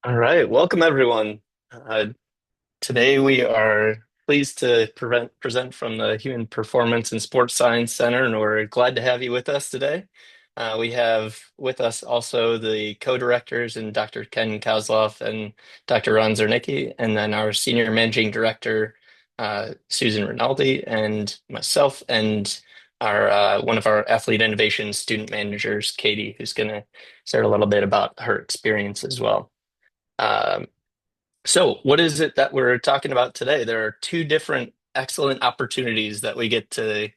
All right, welcome everyone. Today we are pleased to present from the Human Performance and Sports Science Center, and we're glad to have you with us today. We have with us also the co-directors and Dr. Ken Kozloff and Dr. Ron Zernicki, and then our Senior Managing Director, Susan Rinaldi, and myself, and our one of our Athlete Innovation student managers, Katie, who's going to share a little bit about her experience as well. Um, so, what is it that we're talking about today? There are two different excellent opportunities that we get to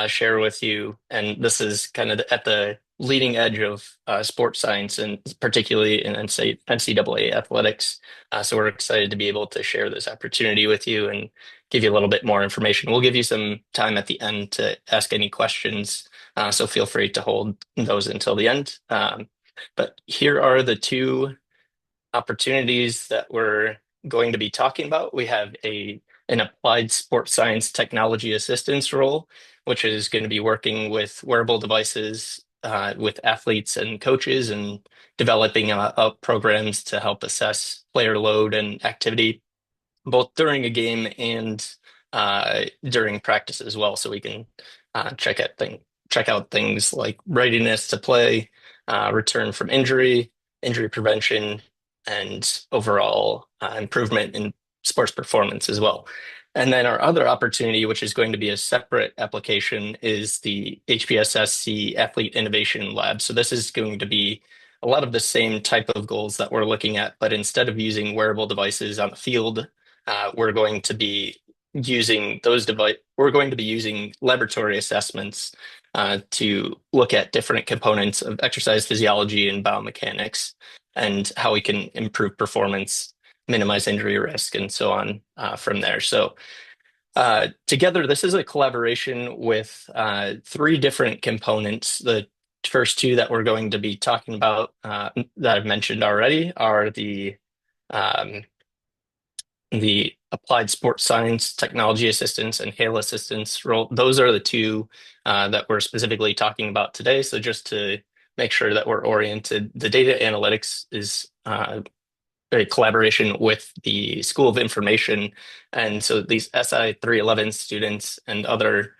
share with you, and this is kind of at the leading edge of sports science, and particularly in NCAA athletics. So, we're excited to be able to share this opportunity with you and give you a little bit more information. We'll give you some time at the end to ask any questions, so feel free to hold those until the end. But here are the two opportunities that we're going to be talking about. We have an applied sports science technology assistance role, which is going to be working with wearable devices with athletes and coaches and developing programs to help assess player load and activity, both during a game and during practice as well. So we can check out things like readiness to play, return from injury, injury prevention, and overall improvement in sports performance as well. And then our other opportunity, which is going to be a separate application, is the HPSSC Athlete Innovation Lab. So this is going to be a lot of the same type of goals that we're looking at, but instead of using wearable devices on the field, we're going to be we're going to be using laboratory assessments to look at different components of exercise physiology and biomechanics and how we can improve performance, minimize injury risk, and so on from there. So together, this is a collaboration with three different components. The first two that we're going to be talking about that I've mentioned already are um, the applied sports science technology assistance and HALE assistance role. Those are the two that we're specifically talking about today. So just to make sure that we're oriented, the data analytics is a collaboration with the School of Information. And so these SI 311 students and other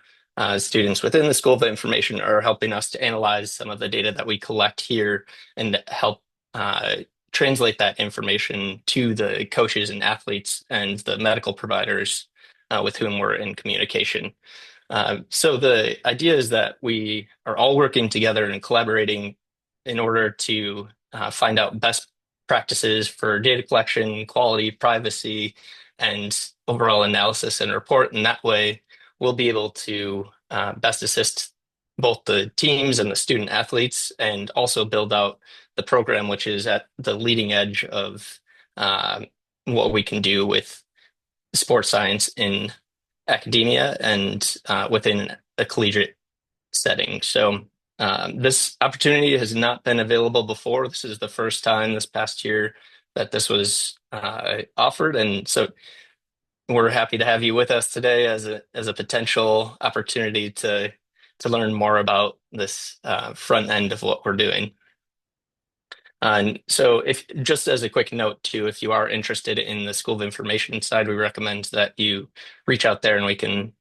students within the School of Information are helping us to analyze some of the data that we collect here and help translate that information to the coaches and athletes and the medical providers with whom we're in communication. So the idea is that we are all working together and collaborating in order to find out best practices for data collection, quality, privacy, and overall analysis and report. And that way, we'll be able to best assist both the teams and the student athletes, and also build out the program, which is at the leading edge of what we can do with sports science in academia and within a collegiate setting. So this opportunity has not been available before. This is the first time this past year that this was offered, and so we're happy to have you with us today as a potential opportunity to learn more about this front end of what we're doing. And so, if just as a quick note too, if you are interested in the School of Information side, we recommend that you reach out there and we can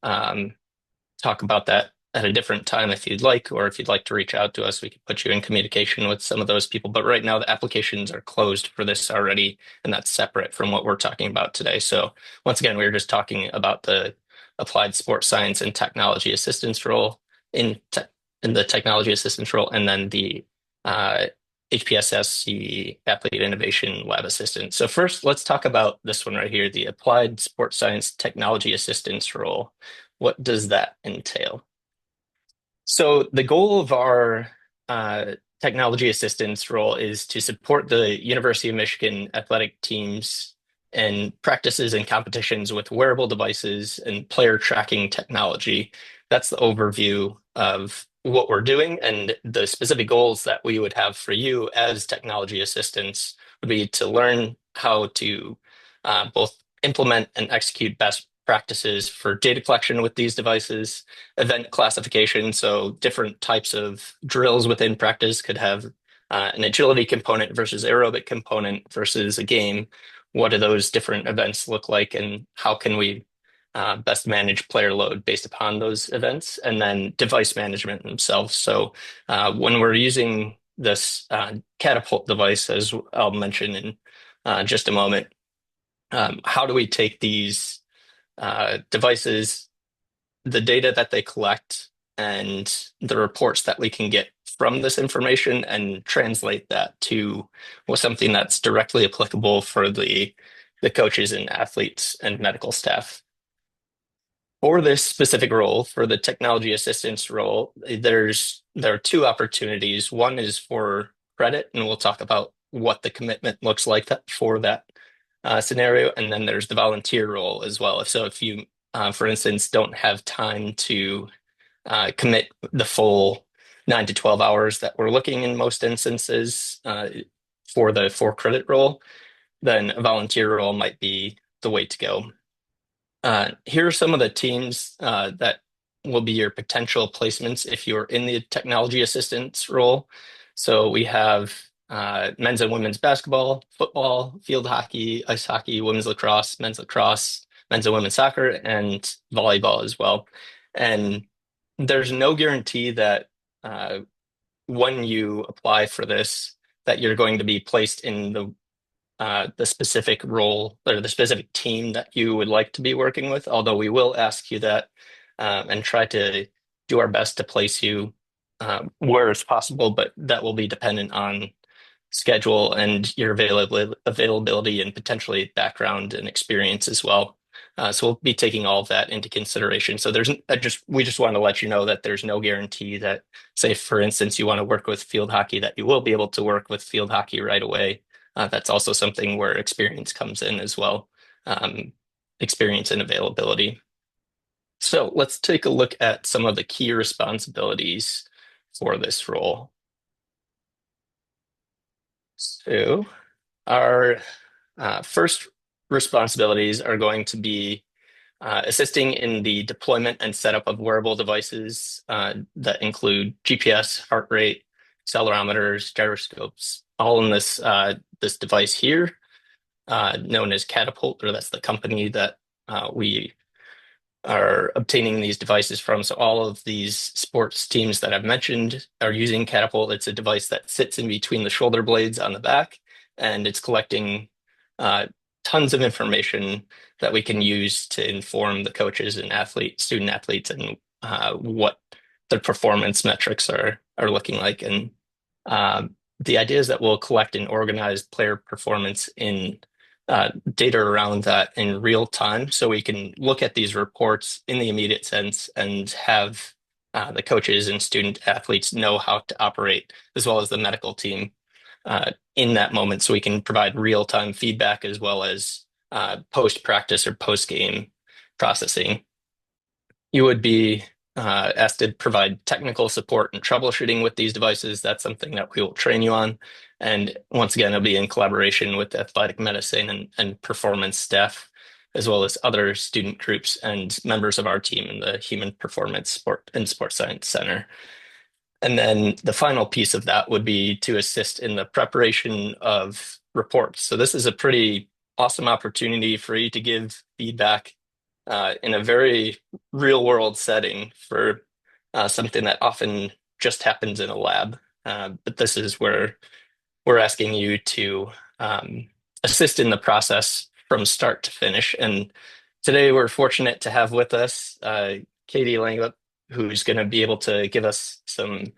talk about that at a different time if you'd like, or if you'd like to reach out to us, we can put you in communication with some of those people. But right now, the applications are closed for this already, and that's separate from what we're talking about today. So once again, we were just talking about the applied sports science and technology assistance role in the technology assistance role, and then the HPSSC Athlete Innovation Lab Assistant. So first, let's talk about this one right here, the Applied Sports Science Technology Assistance role. What does that entail? So the goal of our technology assistance role is to support the University of Michigan athletic teams and practices and competitions with wearable devices and player tracking technology. That's the overview of what we're doing, and the specific goals that we would have for you as technology assistants would be to learn how to both implement and execute best practices for data collection with these devices, event classification. So different types of drills within practice could have an agility component versus aerobic component versus a game. What do those different events look like, and how can we best manage player load based upon those events? And then device management themselves. So when we're using this catapult device, as I'll mention in just a moment, how do we take these devices, the data that they collect, and the reports that we can get from this information and translate that to something that's directly applicable for the coaches and athletes and medical staff. For this specific role, for the technology assistance role, there are two opportunities. One is for credit, and we'll talk about what the commitment looks like for that scenario. And then there's the volunteer role as well. So if you, for instance, don't have time to commit the full 9 to 12 hours that we're looking in most instances for the for credit role, then a volunteer role might be the way to go. Here are some of the teams that will be your potential placements if you're in the technology assistance role. So we have men's and women's basketball, football, field hockey, ice hockey, women's lacrosse, men's and women's soccer, and volleyball as well. And there's no guarantee that uh, when you apply for this, that you're going to be placed in the specific role or the specific team that you would like to be working with, although we will ask you that and try to do our best to place you where it's possible, but that will be dependent on schedule and your availability and potentially background and experience as well. So we'll be taking all of that into consideration. So we just want to let you know that there's no guarantee that, say, for instance, you want to work with field hockey, that you will be able to work with field hockey right away. That's also something where experience comes in as well, um, experience and availability. So let's take a look at some of the key responsibilities for this role. So our first responsibilities are going to be assisting in the deployment and setup of wearable devices that include GPS, heart rate, accelerometers, gyroscopes, all in this device here, known as Catapult, or that's the company that we are obtaining these devices from. So all of these sports teams that I've mentioned are using Catapult. It's a device that sits in between the shoulder blades on the back, and it's collecting uh, tons of information that we can use to inform the coaches and student athletes, and what their performance metrics are looking like. And the idea is that we'll collect and organize player performance in data around that in real time, so we can look at these reports in the immediate sense and have the coaches and student athletes know how to operate, as well as the medical team in that moment, so we can provide real-time feedback as well as post-practice or post-game processing. You would be asked to provide technical support and troubleshooting with these devices. That's something that we will train you on. And once again, it'll be in collaboration with athletic medicine and performance staff, as well as other student groups and members of our team in the Human Performance Sport and Sports Science Center. And then the final piece of that would be to assist in the preparation of reports. So this is a pretty awesome opportunity for you to give feedback in a very real world setting for something that often just happens in a lab. But this is where we're asking you to assist in the process from start to finish. And today we're fortunate to have with us Katie Langlip, who's going to be able to give us some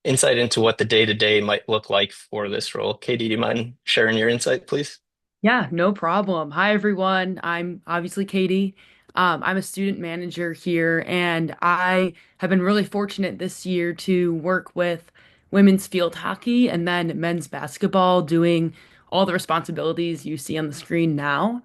insight into what the day-to-day might look like for this role. Katie, do you mind sharing your insight, please? Yeah, no problem. Hi, everyone. I'm obviously Katie. I'm a student manager here, and I have been really fortunate this year to work with women's field hockey and then men's basketball, doing all the responsibilities you see on the screen now.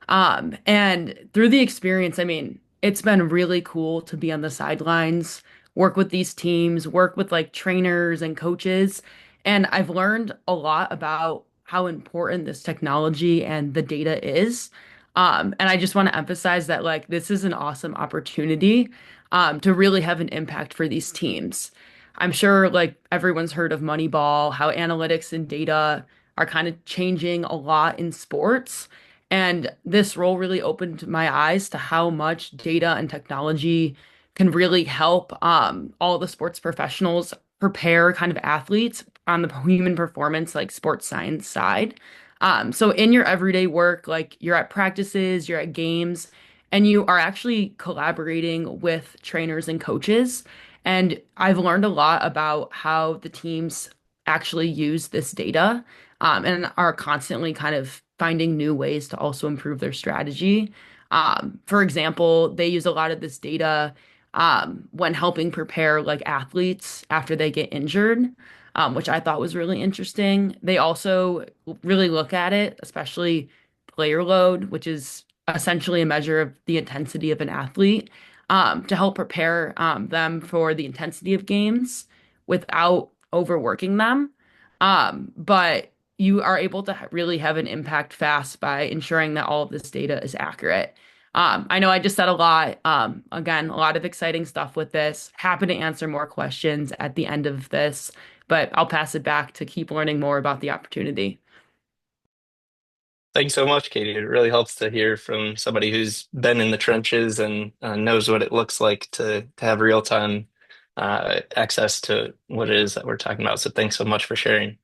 And through the experience, I mean, it's been really cool to be on the sidelines, work with these teams, work with like trainers and coaches. And I've learned a lot about how important this technology and the data is. And I just want to emphasize that like this is an awesome opportunity to really have an impact for these teams. I'm sure like everyone's heard of Moneyball, how analytics and data are kind of changing a lot in sports. And this role really opened my eyes to how much data and technology can really help all the sports professionals prepare kind of athletes on the human performance, like sports science side. So in your everyday work, like you're at practices, you're at games, and you are actually collaborating with trainers and coaches. And I've learned a lot about how the teams actually use this data, and are constantly kind of finding new ways to also improve their strategy. For example, they use a lot of this data when helping prepare like athletes after they get injured, which I thought was really interesting. They also really look at it, especially player load, which is essentially a measure of the intensity of an athlete, to help prepare them for the intensity of games without overworking them. But you are able to really have an impact fast by ensuring that all of this data is accurate. I know I just said a lot. Again, a lot of exciting stuff with this. Happy to answer more questions at the end of this, but I'll pass it back to keep learning more about the opportunity. Thanks so much, Katie. It really helps to hear from somebody who's been in the trenches and knows what it looks like to have real-time access to what it is that we're talking about. So thanks so much for sharing.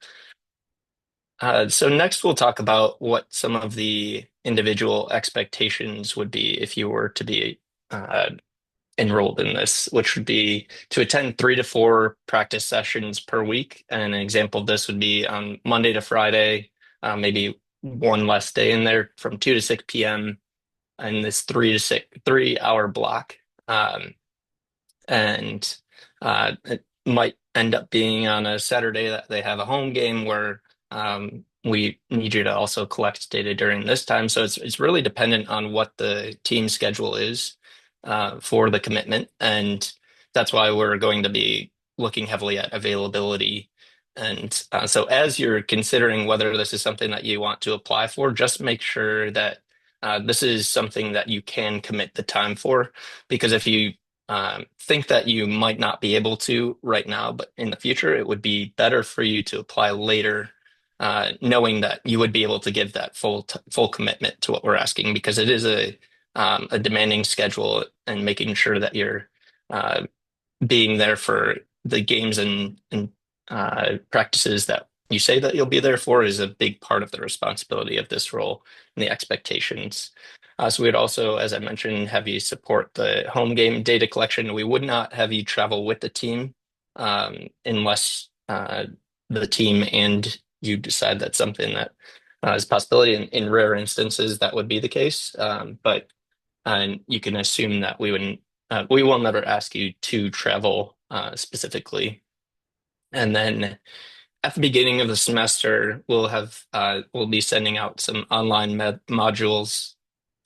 So next we'll talk about what some of the individual expectations would be if you were to be uh, enrolled in this, which would be to attend 3 to 4 practice sessions per week. And an example of this would be on Monday to Friday, maybe one less day in there from 2 to 6 p.m. in this 3 hour block. Um, and it might end up being on a Saturday that they have a home game where we need you to also collect data during this time. So it's really dependent on what the team schedule is for the commitment, and that's why we're going to be looking heavily at availability. And so, as you're considering whether this is something that you want to apply for, just make sure that this is something that you can commit the time for, because if you think that you might not be able to right now, but in the future, it would be better for you to apply later, knowing that you would be able to give that full commitment to what we're asking, because it is a demanding schedule, and making sure that you're uh, being there for the games and practices that you say that you'll be there for is a big part of the responsibility of this role and the expectations. So we'd also, as I mentioned, have you support the home game data collection. We would not have you travel with the team unless the team and you decide that's something that is a possibility. In rare instances, that would be the case. But and you can assume that we will never ask you to travel specifically. And then at the beginning of the semester, we'll be sending out some online modules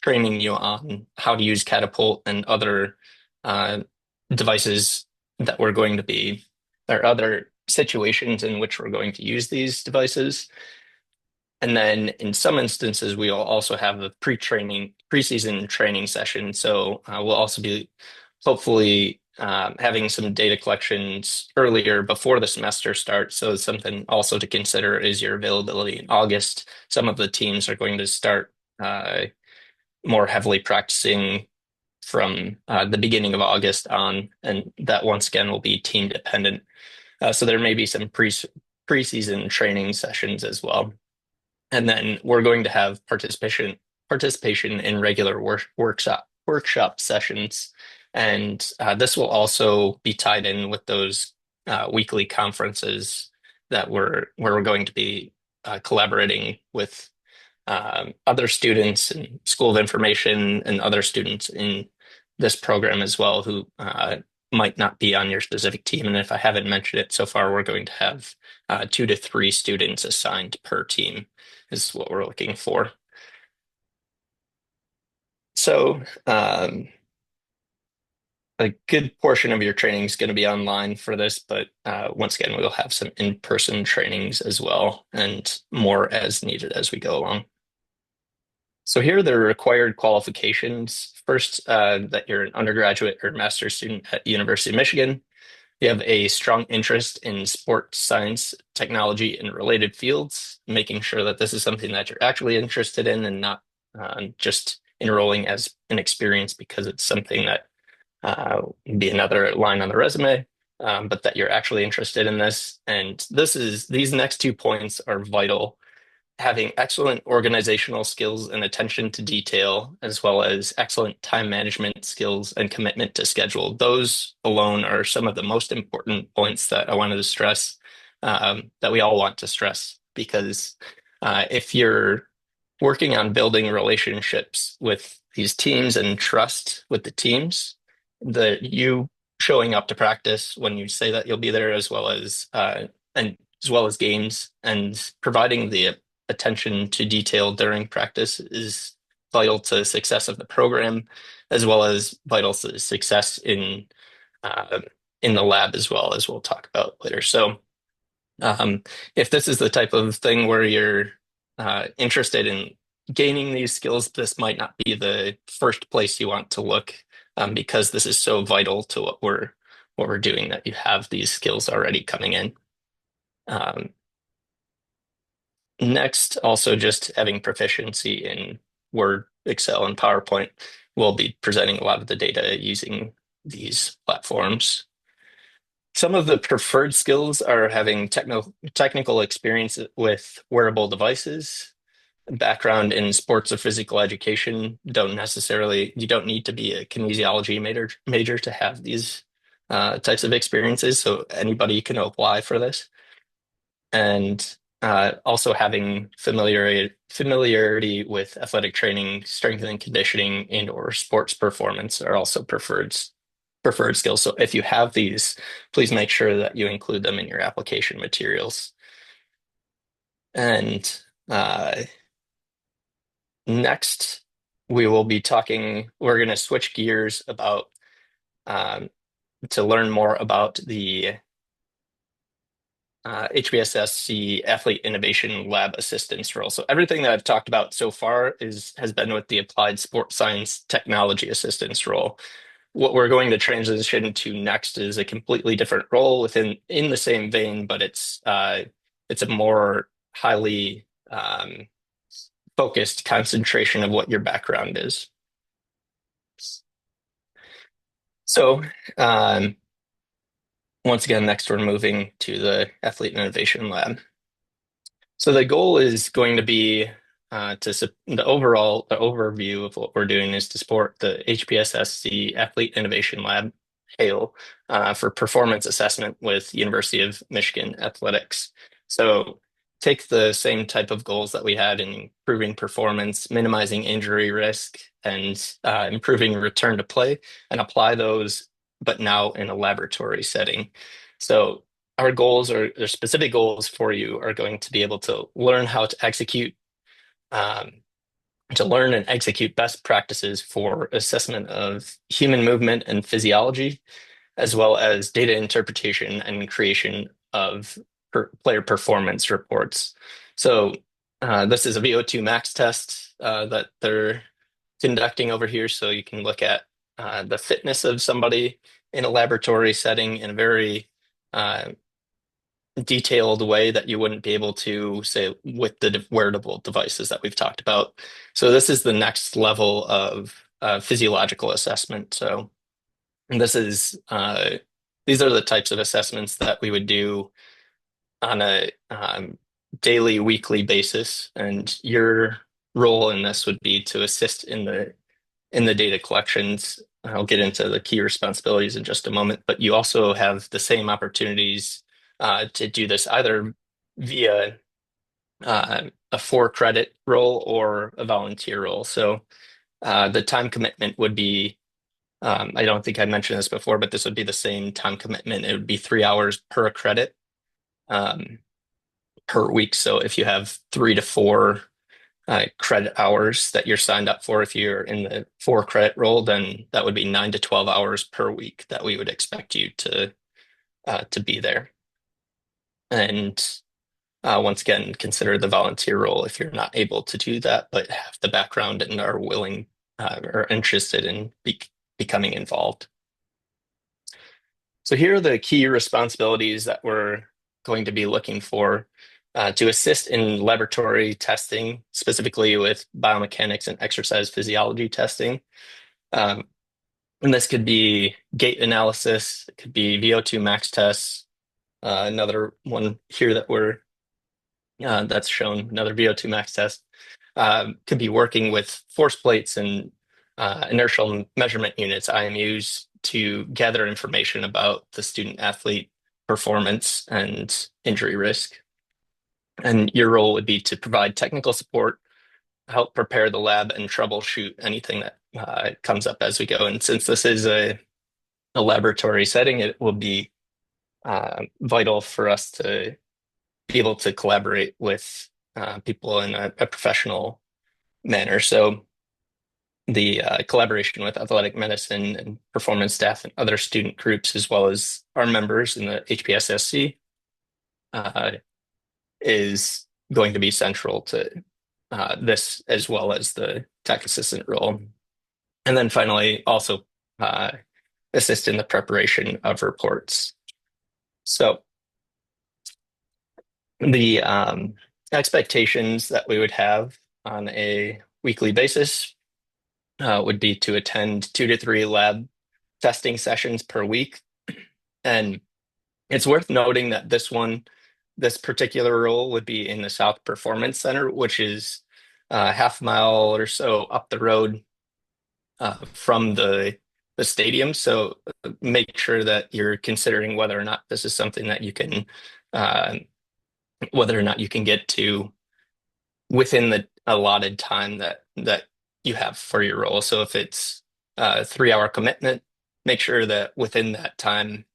training you on how to use Catapult and other uh, devices that we're going to be, or other situations in which we're going to use these devices. And then in some instances, we'll also have a preseason training session. So we'll also be hopefully having some data collections earlier before the semester starts. So something also to consider is your availability in August. Some of the teams are going to start more heavily practicing from the beginning of August on, and that once again will be team dependent. So there may be some preseason training sessions as well. And then we're going to have participation in regular workshop sessions. And this will also be tied in with those weekly conferences that where we're going to be collaborating with other students and School of Information and other students in this program as well who might not be on your specific team. And if I haven't mentioned it so far, we're going to have 2 to 3 students assigned per team is what we're looking for. So a good portion of your training is going to be online for this, but once again, we'll have some in-person trainings as well, and more as needed as we go along. So here are the required qualifications. First, that you're an undergraduate or master's student at University of Michigan. you have a strong interest in sports science, technology, and related fields, making sure that this is something that you're actually interested in and not just enrolling as an experience because it's something that would be another line on the resume, but that you're actually interested in this. And these next 2 points are vital. Having excellent organizational skills and attention to detail, as well as excellent time management skills and commitment to schedule. Those alone are some of the most important points that I wanted to stress, that we all want to stress, because if you're working on building relationships with these teams and trust with the teams, that you showing up to practice when you say that you'll be there, and as well as games, and providing the attention to detail during practice is vital to the success of the program, as well as vital to the success uh, in the lab as well, as we'll talk about later. So, um, if this is the type of thing where you're interested in gaining these skills, this might not be the first place you want to look, because this is so vital to what we're doing that you have these skills already coming in. Um, Next, also just having proficiency in Word, Excel, and PowerPoint. We'll be presenting a lot of the data using these platforms. Some of the preferred skills are having technical experience with wearable devices, background in sports or physical education. You don't need to be a kinesiology major to have these types of experiences, so anybody can apply for this. And also having familiarity with athletic training, strength and conditioning, and or sports performance are also preferred skills. So if you have these, please make sure that you include them in your application materials. And uh, next, we're going to switch gears about um, to learn more about the HPSSC Athlete Innovation Lab Assistance role. So everything that I've talked about so far has been with the Applied Sports Science Technology Assistance role. What we're going to transition to next is a completely different role in the same vein, but it's a more highly focused concentration of what your background is. So once again, next we're moving to the Athlete Innovation Lab. So the goal is going to be the overview of what we're doing is to support the HPSSC Athlete Innovation Lab HAIL for performance assessment with University of Michigan athletics. So take the same type of goals that we had in improving performance, minimizing injury risk, and improving return to play, and apply those, but now in a laboratory setting. So our goals or specific goals for you are going to be able to learn how um, to learn and execute best practices for assessment of human movement and physiology, as well as data interpretation and creation of player performance reports. So this is a VO2 max test that they're conducting over here. So you can look at the fitness of somebody in a laboratory setting in a very uh, detailed way that you wouldn't be able to say with the wearable devices that we've talked about. So this is the next level of physiological assessment. So this is these are the types of assessments that we would do on a daily, weekly basis, and your role in this would be to assist in the data collections. I'll get into the key responsibilities in just a moment, but you also have the same opportunities to do this either via a for credit role or a volunteer role. So the time commitment would be, I don't think I mentioned this before, but this would be the same time commitment. It would be 3 hours per credit um, per week. So if you have 3 to 4 credit hours that you're signed up for. If you're in the for credit role, then that would be 9 to 12 hours per week that we would expect you to be there. And once again, consider the volunteer role if you're not able to do that, but have the background and are willing or interested in becoming involved. So here are the key responsibilities that we're going to be looking for to assist in laboratory testing, specifically with biomechanics and exercise physiology testing. Um, and this could be gait analysis, it could be VO2 max tests. Another one here that's shown, another VO2 max test, could be working with force plates and inertial measurement units, IMUs, to gather information about the student athlete performance and injury risk. And your role would be to provide technical support, help prepare the lab, and troubleshoot anything that comes up as we go. And since this is a laboratory setting, it will be vital for us to be able to collaborate with people in a professional manner. So the collaboration with athletic medicine and performance staff and other student groups, as well as our members in the HPSSC, uh, is going to be central to this, as well as the tech assistant role. And then finally, also uh, assist in the preparation of reports. So the expectations that we would have on a weekly basis would be to attend 2 to 3 lab testing sessions per week. And it's worth noting that this particular role would be in the South Performance Center, which is a half mile or so up the road from the stadium. So make sure that you're considering whether or not this is something that you can, uh, whether or not you can get to within the allotted time that you have for your role. So if it's a 3 hour commitment, make sure that within that time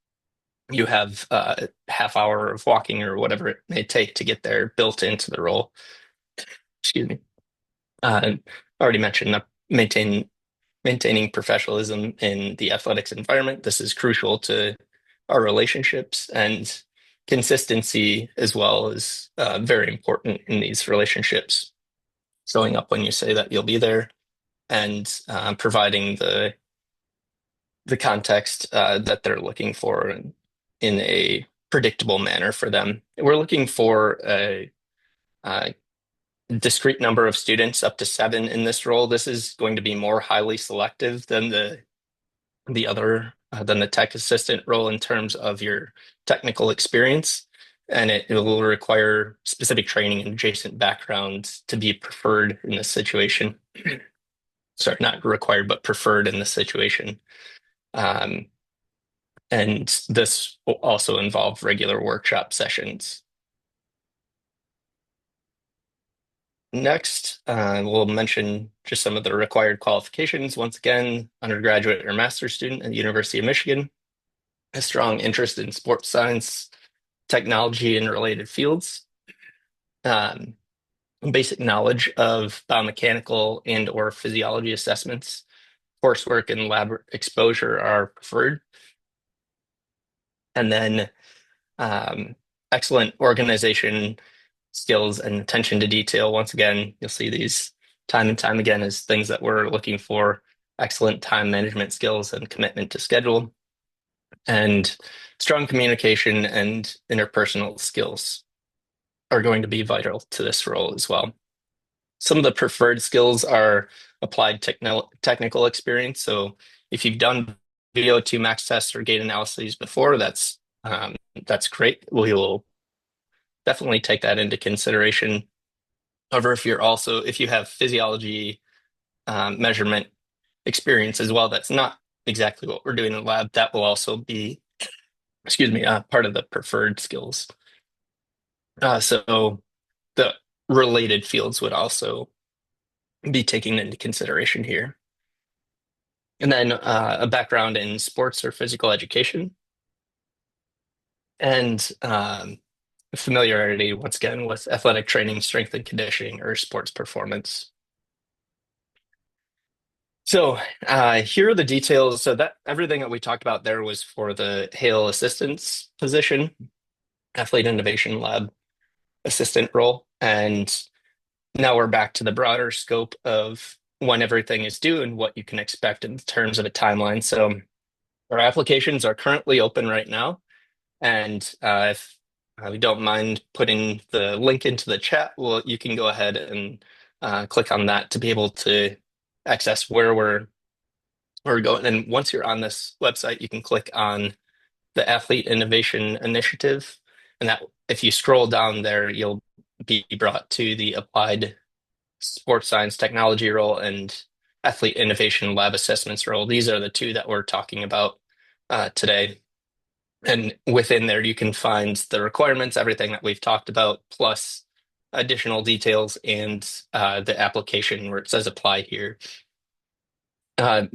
you have a half hour of walking or whatever it may take to get there built into the role. Excuse me. I already mentioned maintaining professionalism in the athletics environment. This is crucial to our relationships, and consistency as well is very important in these relationships. Showing up when you say that you'll be there, and providing the context that they're looking for in a predictable manner for them. We're looking for a discrete number of students, up to 7 in this role. This is going to be more highly selective than the other than the tech assistant role in terms of your technical experience. And it will require specific training and adjacent backgrounds to be preferred in this situation. Sorry, not required, but preferred in this situation. Um, and this will also involve regular workshop sessions. Next, we'll mention just some of the required qualifications. Once again, undergraduate or master's student at the University of Michigan, a strong interest in sports science, technology, and related fields, um, basic knowledge of biomechanical and or physiology assessments, coursework, and lab exposure are preferred. And then um, excellent organization skills and attention to detail. Once again, you'll see these time and time again as things that we're looking for. Excellent time management skills and commitment to schedule, and strong communication and interpersonal skills are going to be vital to this role as well. Some of the preferred skills are applied technical experience. So if you've done VO2 max tests or gait analyses before, that's great. We will definitely take that into consideration. However, if you have physiology measurement experience as well, that's not exactly what we're doing in the lab. That will also be, excuse me, part of the preferred skills. So the related fields would also be taken into consideration here. And then a background in sports or physical education, and familiarity, once again, with athletic training, strength and conditioning, or sports performance. So here are the details. So that everything that we talked about there was for the Hale assistance position, athlete innovation lab assistant role. And now we're back to the broader scope of when everything is due and what you can expect in terms of a timeline. So Our applications are currently open right now, and if you don't mind putting the link into the chat, well, you can go ahead and click on that to be able to access where we're going. And once you're on this website, you can click on the Athlete Innovation Initiative, and that if you scroll down there, you'll be brought to the Applied Sports Science Technology role and Athlete Innovation Lab Assessments role. These are the two that we're talking about today. And within there, you can find the requirements, everything that we've talked about, plus additional details and the application where it says apply here. Uh,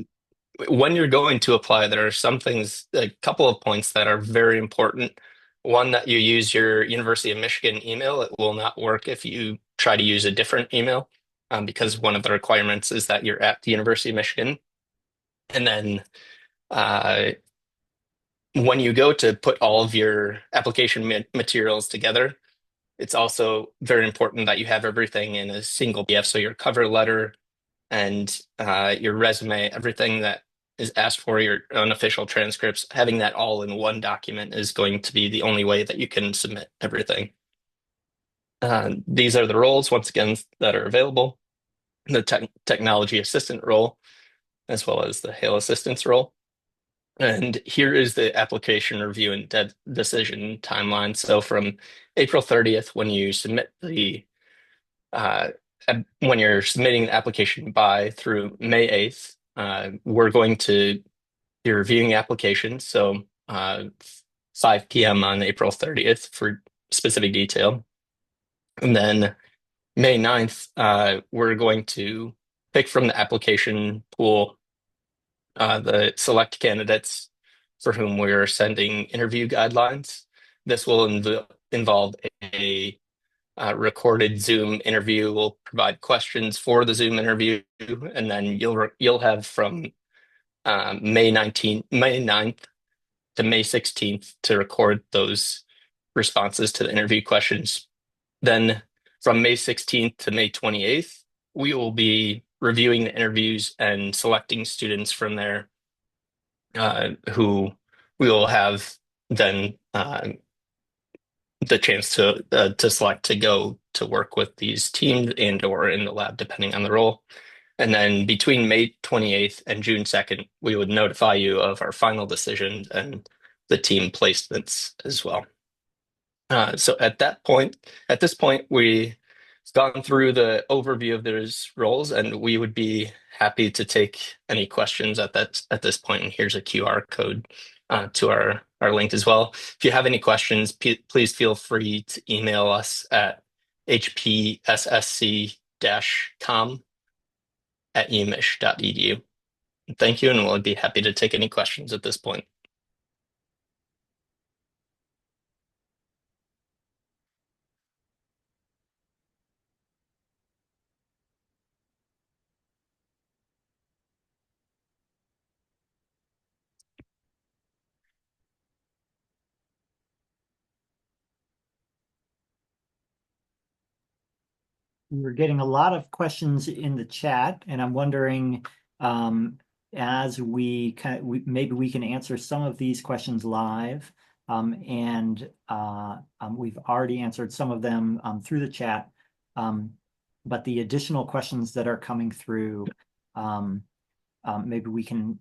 when you're going to apply, there are some things, a couple of points that are very important. One, that you use your University of Michigan email. It will not work if you try to use a different email, because one of the requirements is that you're at the University of Michigan. And then uh, when you go to put all of your application materials together, it's also very important that you have everything in a single PDF. So your cover letter and your resume, everything that is asked for, your unofficial transcripts, having that all in one document is going to be the only way that you can submit everything. These are the roles, once again, that are available. The technology assistant role, as well as the Hail assistance role. And here is the application review and decision timeline. So from April 30th, when you submit uh, when you're submitting the application by through May 8th, we're going to be reviewing applications. So 5 p.m. on April 30th for specific detail. And then May 9th, we're going to pick from the application pool the select candidates for whom we're sending interview guidelines. This will involve a recorded Zoom interview. We'll provide questions for the Zoom interview, and then you'll have from May 9th to May 16th to record those responses to the interview questions. Then from May 16th to May 28th, we will be reviewing the interviews and selecting students from there who we will have then the chance to select to go to work with these teams and or in the lab, depending on the role. And then between May 28th and June 2nd, we would notify you of our final decision and the team placements as well. So at this point, we've gone through the overview of those roles, and we would be happy to take any questions at this point. And here's a QR code to our link as well. If you have any questions, please feel free to email us at hpssc-com@umich.edu. Thank you, and we'll be happy to take any questions at this point. We're getting a lot of questions in the chat, and I'm wondering, as maybe we can answer some of these questions live, and we've already answered some of them through the chat, but the additional questions that are coming through, maybe we can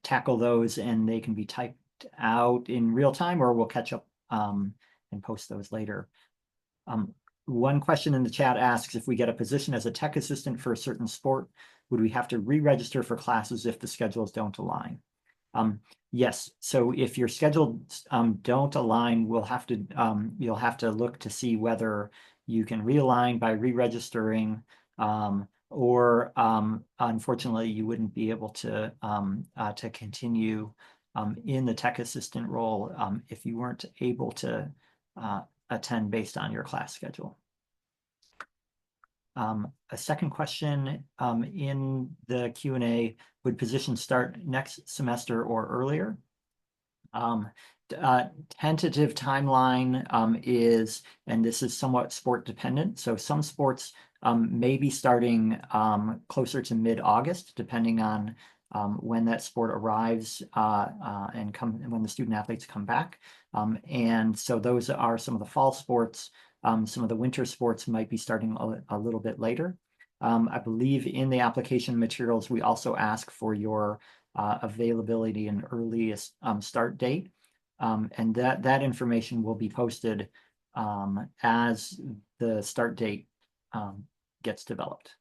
tackle those and they can be typed out in real time, or we'll catch up and post those later. One question in the chat asks, if we get a position as a tech assistant for a certain sport, would we have to re-register for classes if the schedules don't align? Yes. So if your schedules don't align, you'll have to look to see whether you can realign by re-registering, or unfortunately, you wouldn't be able to continue in the tech assistant role if you weren't able to attend based on your class schedule. A second question in the Q&A, would positions start next semester or earlier? Tentative timeline is, and this is somewhat sport dependent, so some sports may be starting closer to mid-August, depending on when that sport arrives and when the student athletes come back. And so those are some of the fall sports. Some of the winter sports might be starting a little bit later. I believe in the application materials, we also ask for your availability and earliest start date. And that information will be posted as the start date gets developed.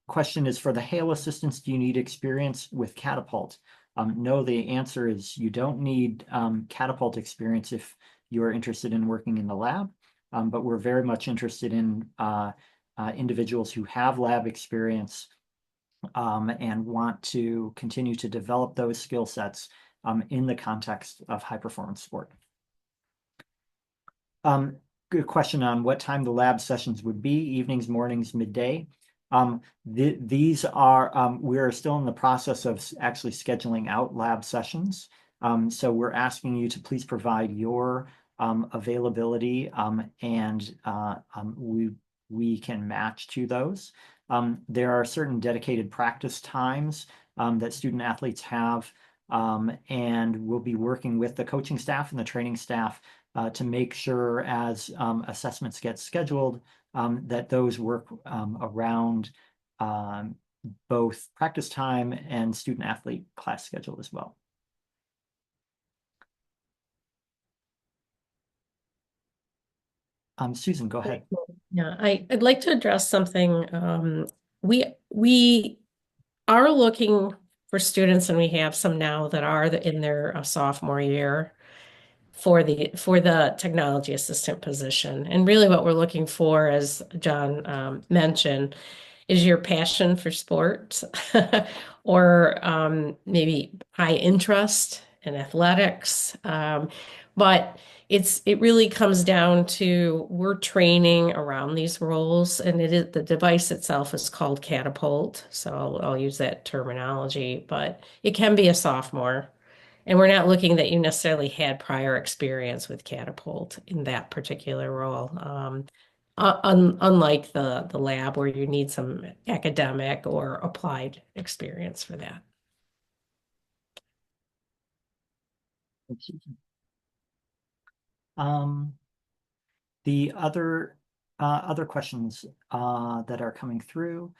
Question is, for the Hale assistance, do you need experience with Catapult? No, the answer is you don't need Catapult experience if you're interested in working in the lab, but we're very much interested in individuals who have lab experience and want to continue to develop those skill sets in the context of high performance sport. Good question on what time the lab sessions would be: evenings, mornings, midday. These are, we're still in the process of actually scheduling out lab sessions. So we're asking you to please provide your availability and we can match to those. There are certain dedicated practice times that student athletes have, and we'll be working with the coaching staff and the training staff to make sure as assessments get scheduled that those work around both practice time and student athlete class schedule as well. Susan, go ahead. Yeah, I'd like to address something. We are looking for students, and we have some now that are in their sophomore year for the technology assistant position. And really what we're looking for, as John mentioned, is your passion for sports or maybe high interest in athletics. But it really comes down to we're training around these roles, and the device itself is called Catapult. So I'll use that terminology, but it can be a sophomore. And we're not looking that you necessarily had prior experience with Catapult in that particular role. Unlike the lab where you need some academic or applied experience for that. The other questions that are coming through,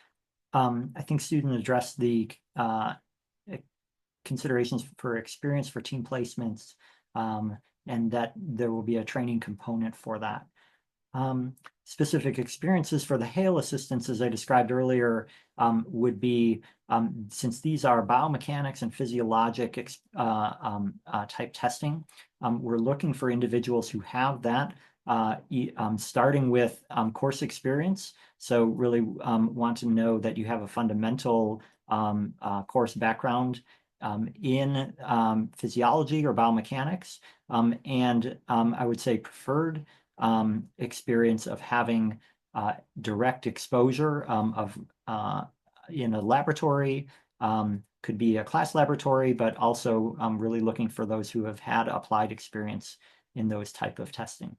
I think student addressed the considerations for experience for team placements, and that there will be a training component for that. Specific experiences for the Hale assistants, as I described earlier, would be, since these are biomechanics and physiologic type testing, we're looking for individuals who have that, starting with course experience. So really want to know that you have a fundamental course background in physiology or biomechanics, and I would say preferred experience of having direct exposure in a laboratory, could be a class laboratory, but also really looking for those who have had applied experience in those type of testing.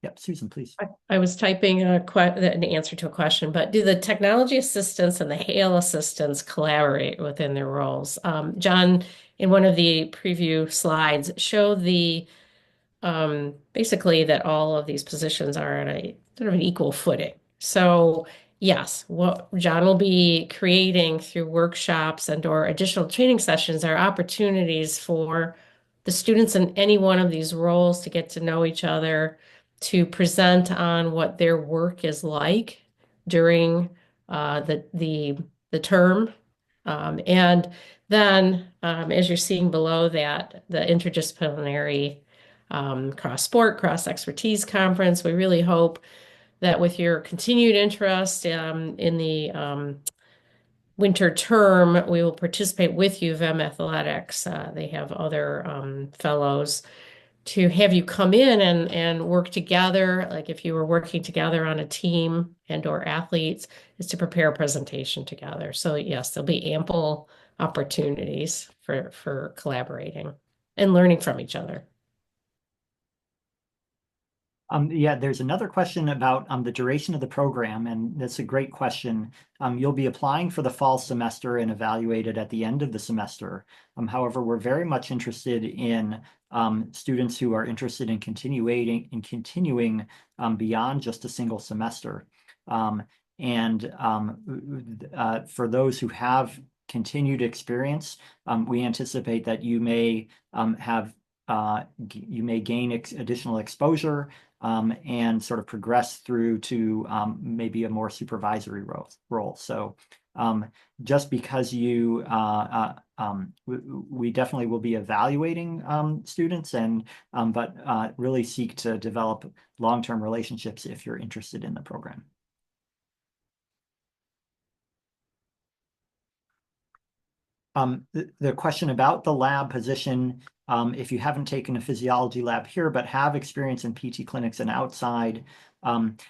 Yep, Susan, please. I was typing an answer to a question, but do the technology assistants and the Hale assistants collaborate within their roles? John, in one of the preview slides, showed basically that all of these positions are on a sort of an equal footing. So yes, what John will be creating through workshops and or additional training sessions are opportunities for the students in any one of these roles to get to know each other, to present on what their work is like during the term. And then, as you're seeing below that, the interdisciplinary cross-sport, cross-expertise conference, we really hope that with your continued interest in the winter term, we will participate with U of M athletics. They have other fellows to have you come in and work together, like if you were working together on a team and or athletes, is to prepare a presentation together. So yes, there'll be ample opportunities for collaborating and learning from each other. Yeah, there's another question about the duration of the program, and that's a great question. You'll be applying for the fall semester and evaluated at the end of the semester. However, we're very much interested in students who are interested in continuing beyond just a single semester. For those who have continued experience, we anticipate that you may gain additional exposure and sort of progress through to maybe a more supervisory role. So just because we definitely will be evaluating students but really seek to develop long-term relationships if you're interested in the program. The question about the lab position, if you haven't taken a physiology lab here, but have experience in PT clinics and outside,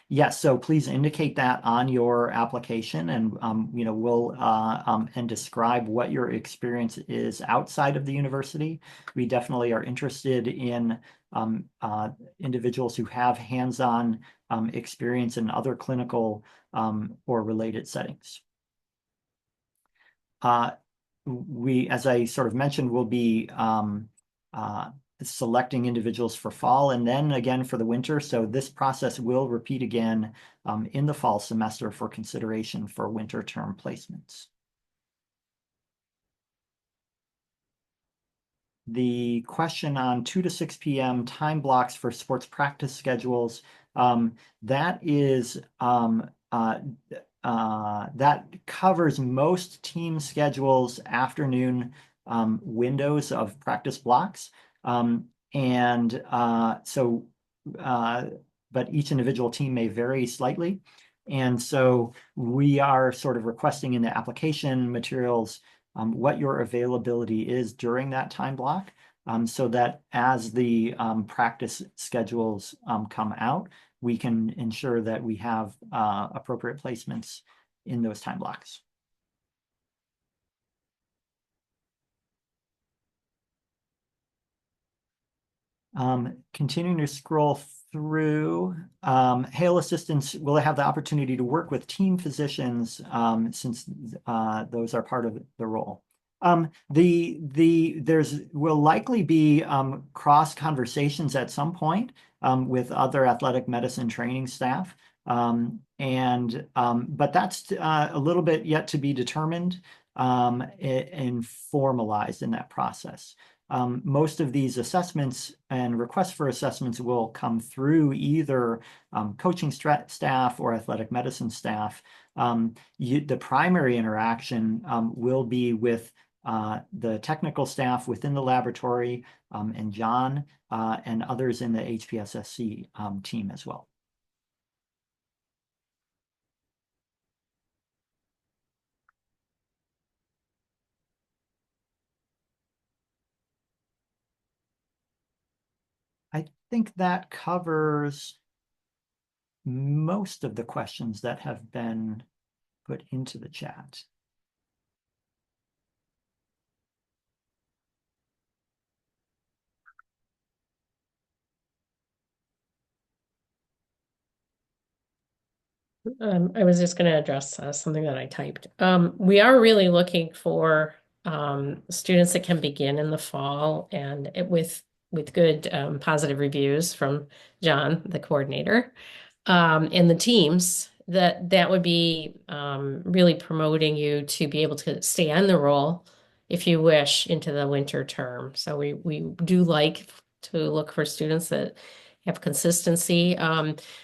yes, so please indicate that on your application, and we'll and describe what your experience is outside of the university. We definitely are interested in individuals who have hands-on experience in other clinical or related settings. As I sort of mentioned, will be selecting individuals for fall and then again for the winter. So this process will repeat again in the fall semester for consideration for winter term placements. The question on 2 to 6 p.m. time blocks for sports practice schedules, that covers most team schedules afternoon windows of practice blocks. But each individual team may vary slightly. And so we are sort of requesting in the application materials what your availability is during that time block, so that as the practice schedules come out, we can ensure that we have appropriate placements in those time blocks. Continuing to scroll through, Hale assistants will have the opportunity to work with team physicians since those are part of the role. There's will likely be cross conversations at some point with other athletic medicine training staff. But that's a little bit yet to be determined and formalized in that process. Most of these assessments and requests for assessments will come through either coaching staff or athletic medicine staff. The primary interaction will be with the technical staff within the laboratory and John and others in the HPSSC team as well. I think that covers most of the questions that have been put into the chat. I was just going to address something that I typed. We are really looking for students that can begin in the fall and with good positive reviews from John, the coordinator, and the teams. That would be really promoting you to be able to stay on the role if you wish into the winter term. So we do like to look for students that have consistency.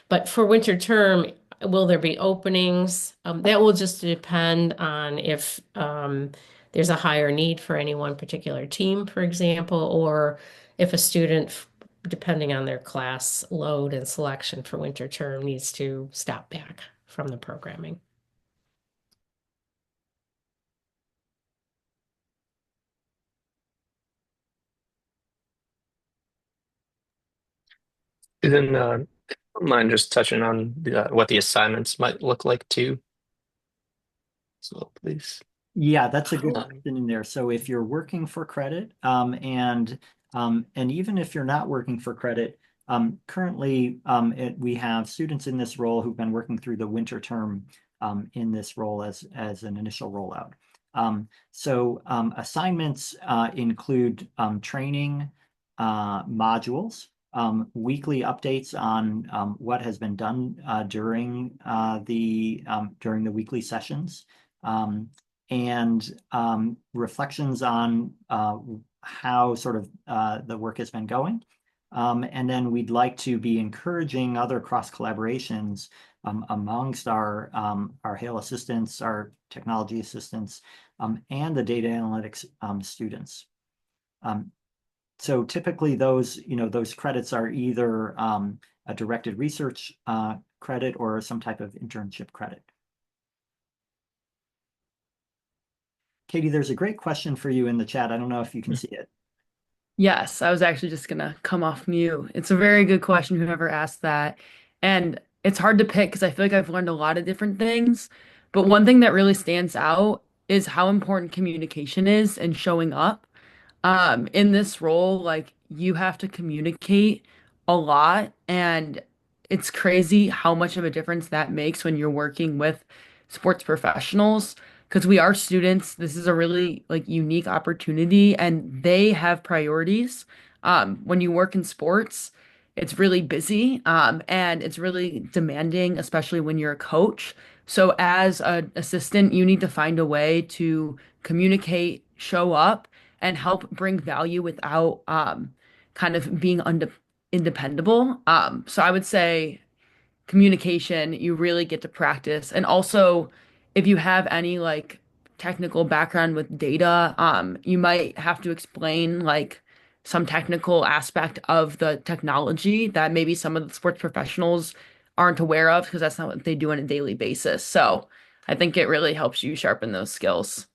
But for winter term, will there be openings? That will just depend on if there's a higher need for any one particular team, for example, or if a student, depending on their class load and selection for winter term, needs to stop back from the programming. Then, mind just touching on what the assignments might look like too, so please. Yeah, that's a good Uh, question in there. So if you're working for credit, and even if you're not working for credit, Currently, we have students in this role who've been working through the winter term in this role as an initial rollout. Assignments include training modules, weekly updates on what has been done during the weekly sessions, and reflections on how sort of the work has been going. And then we'd like to be encouraging other cross collaborations amongst our Hale assistants, our technology assistants, and the data analytics students. So typically those credits are either a directed research credit or some type of internship credit. Katie, there's a great question for you in the chat. I don't know if you can see it. Yes, I was actually just gonna come off mute. It's a very good question, whoever asked that. And it's hard to pick because I feel like I've learned a lot of different things. But one thing that really stands out is how important communication is and showing up. In this role, like you have to communicate a lot, and it's crazy how much of a difference that makes when you're working with sports professionals because we are students. This is a really like unique opportunity and they have priorities. When you work in sports, it's really busy, and it's really demanding, especially when you're a coach. So as an assistant, you need to find a way to communicate, show up, and help bring value without kind of being independable. So I would say communication, you really get to practice. And also, if you have any like technical background with data, you might have to explain like some technical aspect of the technology that maybe some of the sports professionals aren't aware of because that's not what they do on a daily basis. So I think it really helps you sharpen those skills.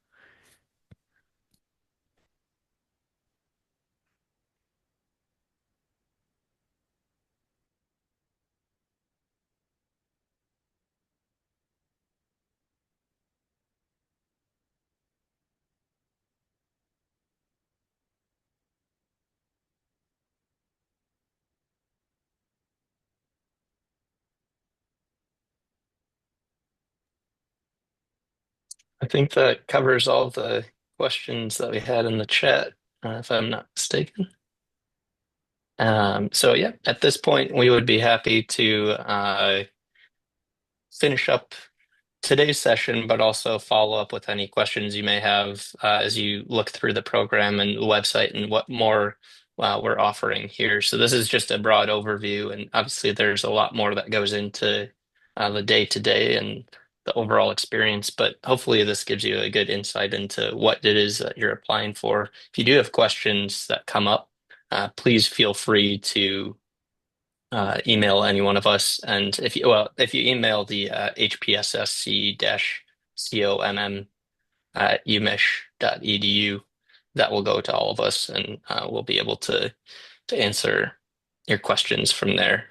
I think that covers all the questions that we had in the chat, if I'm not mistaken. So yeah, at this point, we would be happy to finish up today's session, but also follow up with any questions you may have as you look through the program and the website and what more we're offering here. So this is just a broad overview, and obviously there's a lot more that goes into the day-to-day and the overall experience, but hopefully this gives you a good insight into what it is that you're applying for. If you do have questions that come up, please feel free to email any one of us. And if you email the HPSSC-COMM at umich.edu, that will go to all of us, and we'll be able to answer your questions from there.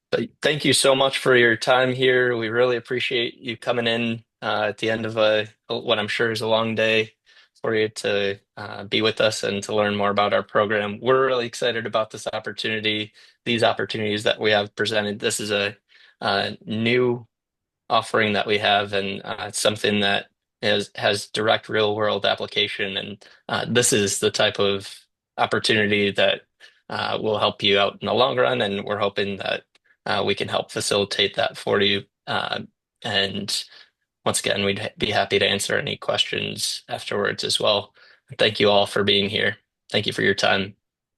But thank you so much for your time here. We really appreciate you coming in at the end of what I'm sure is a long day for you to be with us and to learn more about our program. We're really excited about this opportunity, these opportunities that we have presented. This is a new offering that we have, and it's something that has direct real world application. And this is the type of opportunity that will help you out in the long run. And we're hoping that we can help facilitate that for you. And once again, we'd be happy to answer any questions afterwards as well. Thank you all for being here. Thank you for your time.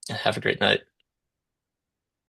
Have a great night.